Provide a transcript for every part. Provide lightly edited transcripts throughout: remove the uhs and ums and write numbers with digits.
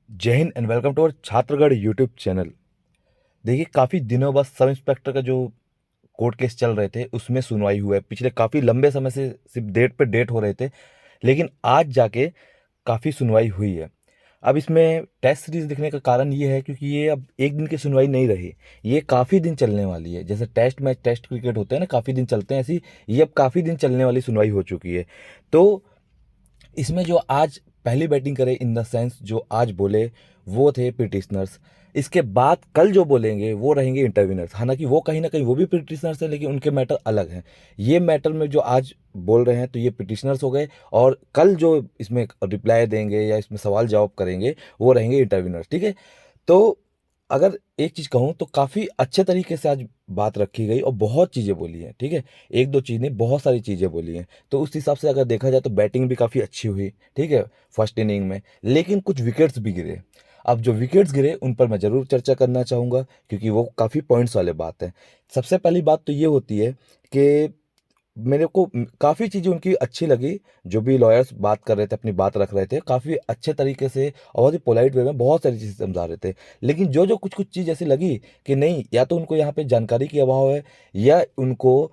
जय Hind and welcome to our Chhatragarh YouTube channel. देखिए, काफ़ी दिनों बाद सब इंस्पेक्टर का जो कोर्ट केस चल रहे थे उसमें सुनवाई हुआ है। पिछले काफ़ी लंबे समय से सिर्फ डेट पे डेट हो रहे थे, लेकिन आज जाके काफ़ी सुनवाई हुई है। अब इसमें टेस्ट सीरीज दिखने का कारण ये है क्योंकि ये अब एक दिन की सुनवाई नहीं रही, ये काफ़ी दिन चलने वाली है। जैसे टेस्ट मैच, टेस्ट क्रिकेट होते हैं ना, काफ़ी दिन चलते हैं, ऐसी ये अब काफ़ी दिन चलने वाली सुनवाई हो चुकी है। तो इसमें जो आज पहली बैटिंग करे, इन द सेंस जो आज बोले वो थे पिटिशनर्स। इसके बाद कल जो बोलेंगे वो रहेंगे इंटरविनर्स। हालांकि वो कहीं ना कहीं वो भी पिटिशनर्स हैं, लेकिन उनके मैटर अलग हैं। ये मैटर में जो आज बोल रहे हैं तो ये पिटिशनर्स हो गए, और कल जो इसमें रिप्लाई देंगे या इसमें सवाल जवाब करेंगे वो रहेंगे इंटरविनर्स। ठीक है। तो अगर एक चीज़ कहूँ तो काफ़ी अच्छे तरीके से आज बात रखी गई और बहुत चीज़ें बोली हैं। ठीक है। एक दो चीज़ नहीं, बहुत सारी चीज़ें बोली हैं। तो उस हिसाब से अगर देखा जाए तो बैटिंग भी काफ़ी अच्छी हुई। ठीक है, फर्स्ट इनिंग में। लेकिन कुछ विकेट्स भी गिरे। अब जो विकेट्स गिरे उन पर मैं ज़रूर चर्चा करना चाहूँगा, क्योंकि वो काफ़ी पॉइंट्स वाले बात है। सबसे पहली बात तो ये होती है कि मेरे को काफ़ी चीज़ें उनकी अच्छी लगी। जो भी लॉयर्स बात कर रहे थे, अपनी बात रख रहे थे, काफ़ी अच्छे तरीके से और बहुत ही पोलाइट वे में बहुत सारी चीज़ें समझा रहे थे। लेकिन जो जो कुछ कुछ चीज़ ऐसी लगी कि नहीं, या तो उनको यहाँ पे जानकारी की अभाव है, या उनको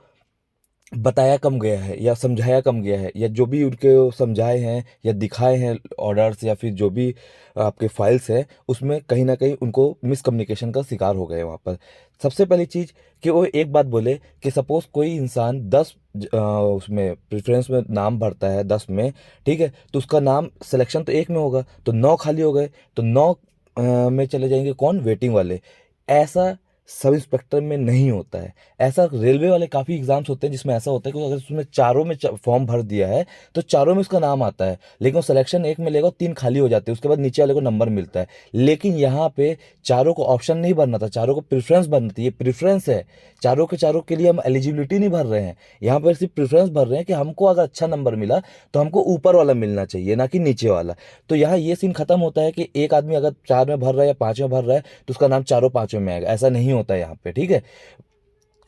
बताया कम गया है, या समझाया कम गया है, या जो भी उनके समझाए हैं या दिखाए हैं ऑर्डर्स, या फिर जो भी आपके फाइल्स है, उसमें कहीं ना कहीं उनको मिसकम्युनिकेशन का शिकार हो गए वहाँ पर। सबसे पहली चीज़ कि वो एक बात बोले कि सपोज कोई इंसान 10 उसमें प्रेफरेंस में नाम भरता है, 10 में। ठीक है, तो उसका नाम सिलेक्शन तो एक में होगा, तो 9 खाली हो गए, तो 9 में चले जाएंगे कौन, वेटिंग वाले। ऐसा सब इंस्पेक्टर में नहीं होता है। ऐसा रेलवे वाले काफ़ी एग्जाम्स होते हैं जिसमें ऐसा होता है कि अगर उसमें चारों में फॉर्म भर दिया है तो चारों में उसका नाम आता है, लेकिन वो सिलेक्शन एक में लेगा, 3 खाली हो जाते हैं, उसके बाद नीचे वाले को नंबर मिलता है। लेकिन यहाँ पे चारों को ऑप्शन नहीं भरना था, चारों को प्रेफरेंस भरना था। ये प्रेफरेंस है, चारों के लिए हम एलिजिबिलिटी नहीं भर रहे हैं। यहाँ पर सिर्फ प्रेफरेंस भर रहे हैं कि हमको अगर अच्छा नंबर मिला तो हमको ऊपर वाला मिलना चाहिए, ना कि नीचे वाला। तो यहाँ ये सीन खत्म होता है कि एक आदमी अगर 4 में भर रहा है या 5 में भर रहा है तो उसका नाम चारों पांचों में आएगा। ऐसा नहीं होता है यहाँ पे। ठीक है,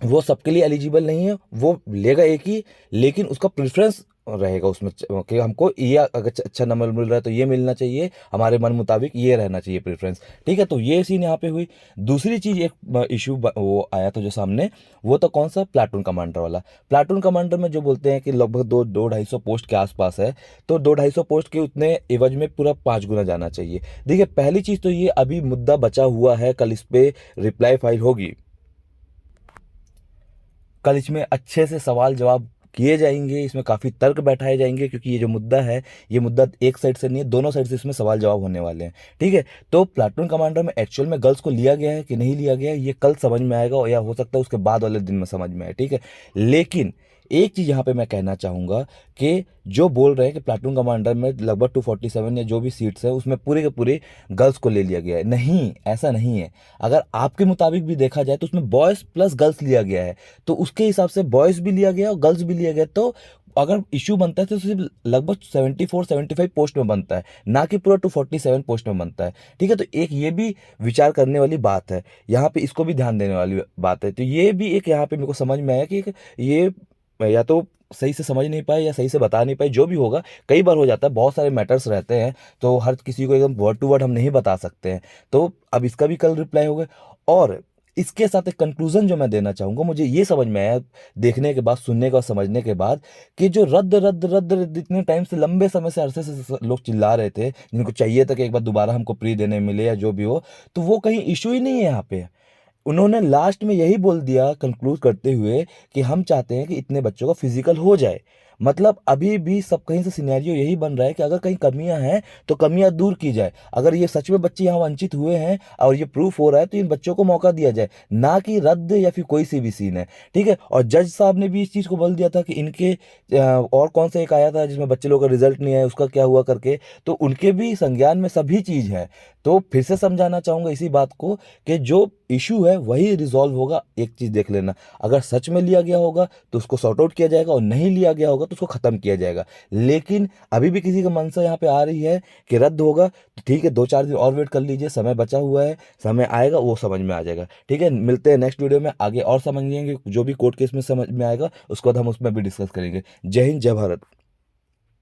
वो सबके लिए एलिजिबल नहीं है, वो लेगा एक ही, लेकिन उसका प्रेफरेंस रहेगा उसमें कि हमको ये अगर अच्छा नंबर मिल रहा है तो ये मिलना चाहिए, हमारे मन मुताबिक ये रहना चाहिए प्रेफरेंस। ठीक है, तो ये सीन यहाँ पे हुई। दूसरी चीज, एक इशू वो आया था जो सामने, वो तो कौन सा, प्लाटून कमांडर वाला। प्लाटून कमांडर में जो बोलते हैं कि लगभग 2-250 पोस्ट के आसपास है, तो 2-250 पोस्ट के उतने एवज में पूरा 5 गुना जाना चाहिए। देखिए, पहली चीज तो ये अभी मुद्दा बचा हुआ है, कल इस पे रिप्लाई फाइल होगी, कल इसमें अच्छे से सवाल जवाब किए जाएंगे, इसमें काफ़ी तर्क बैठाए जाएंगे, क्योंकि ये जो मुद्दा है, ये मुद्दा एक साइड से नहीं है, दोनों साइड से इसमें सवाल जवाब होने वाले हैं। ठीक है, तो प्लाटून कमांडर में एक्चुअल में गर्ल्स को लिया गया है कि नहीं लिया गया है, ये कल समझ में आएगा, या हो सकता है उसके बाद वाले दिन में समझ में आए। ठीक है, लेकिन एक चीज़ यहाँ पे मैं कहना चाहूँगा कि जो बोल रहे हैं कि प्लाटून कमांडर में लगभग 247 या जो भी सीट्स है उसमें पूरे के पूरे गर्ल्स को ले लिया गया है, नहीं, ऐसा नहीं है। अगर आपके मुताबिक भी देखा जाए तो उसमें बॉयज़ प्लस गर्ल्स लिया गया है, तो उसके हिसाब से बॉयज़ भी लिया गया और गर्ल्स भी लिया गया। तो अगर इशू बनता है तो सिर्फ लगभग 74-75 पोस्ट में बनता है, ना कि पूरा 247 पोस्ट में बनता है। ठीक है, तो एक ये भी विचार करने वाली बात है यहाँ पे, इसको भी ध्यान देने वाली बात है। तो ये भी एक यहाँ पे मेरे को समझ में आया कि ये या तो सही से समझ नहीं पाए या सही से बता नहीं पाए, जो भी होगा। कई बार हो जाता है, बहुत सारे मैटर्स रहते हैं, तो हर किसी को एकदम वर्ड टू वर्ड हम नहीं बता सकते हैं। तो अब इसका भी कल रिप्लाई होगा। और इसके साथ एक कंक्लूजन जो मैं देना चाहूँगा, मुझे ये समझ में आया देखने के बाद, सुनने का, समझने के बाद, कि जो रद्द रद्द रद्द रद्द इतने टाइम से, लंबे समय से, अरसे से लोग चिल्ला रहे थे, जिनको चाहिए था कि एक बार दोबारा हमको प्री देने मिले या जो भी हो, तो वो कहीं इशू ही नहीं है यहाँ पे। उन्होंने लास्ट में यही बोल दिया कंक्लूड करते हुए कि हम चाहते हैं कि इतने बच्चों का फिजिकल हो जाए। मतलब अभी भी सब कहीं से सिनेरियो यही बन रहा है कि अगर कहीं कमियां हैं तो कमियां दूर की जाए। अगर ये सच में बच्चे यहाँ वंचित हुए हैं और ये प्रूफ हो रहा है तो इन बच्चों को मौका दिया जाए, ना कि रद्द या फिर कोई सी भी सीन है। ठीक है, और जज साहब ने भी इस चीज़ को बोल दिया था कि इनके और कौन सा एक आया था जिसमें बच्चे लोगों का रिजल्ट नहीं आया, उसका क्या हुआ करके, तो उनके भी संज्ञान में सभी चीज़ है। तो फिर से समझाना चाहूँगा इसी बात को कि जो इशू है वही रिजॉल्व होगा। एक चीज़ देख लेना, अगर सच में लिया गया होगा तो उसको सॉर्ट आउट किया जाएगा, और नहीं लिया गया होगा तो उसको ख़त्म किया जाएगा। लेकिन अभी भी किसी का मनसा यहाँ पे आ रही है कि रद्द होगा, तो ठीक है, 2-4 दिन और वेट कर लीजिए, समय बचा हुआ है, समय आएगा वो समझ में आ जाएगा। ठीक है, मिलते हैं नेक्स्ट वीडियो में, आगे और समझेंगे जो भी कोर्ट केस में समझ में आएगा, उसके बाद हम उसमें भी डिस्कस करेंगे। जय हिंद, जय भारत।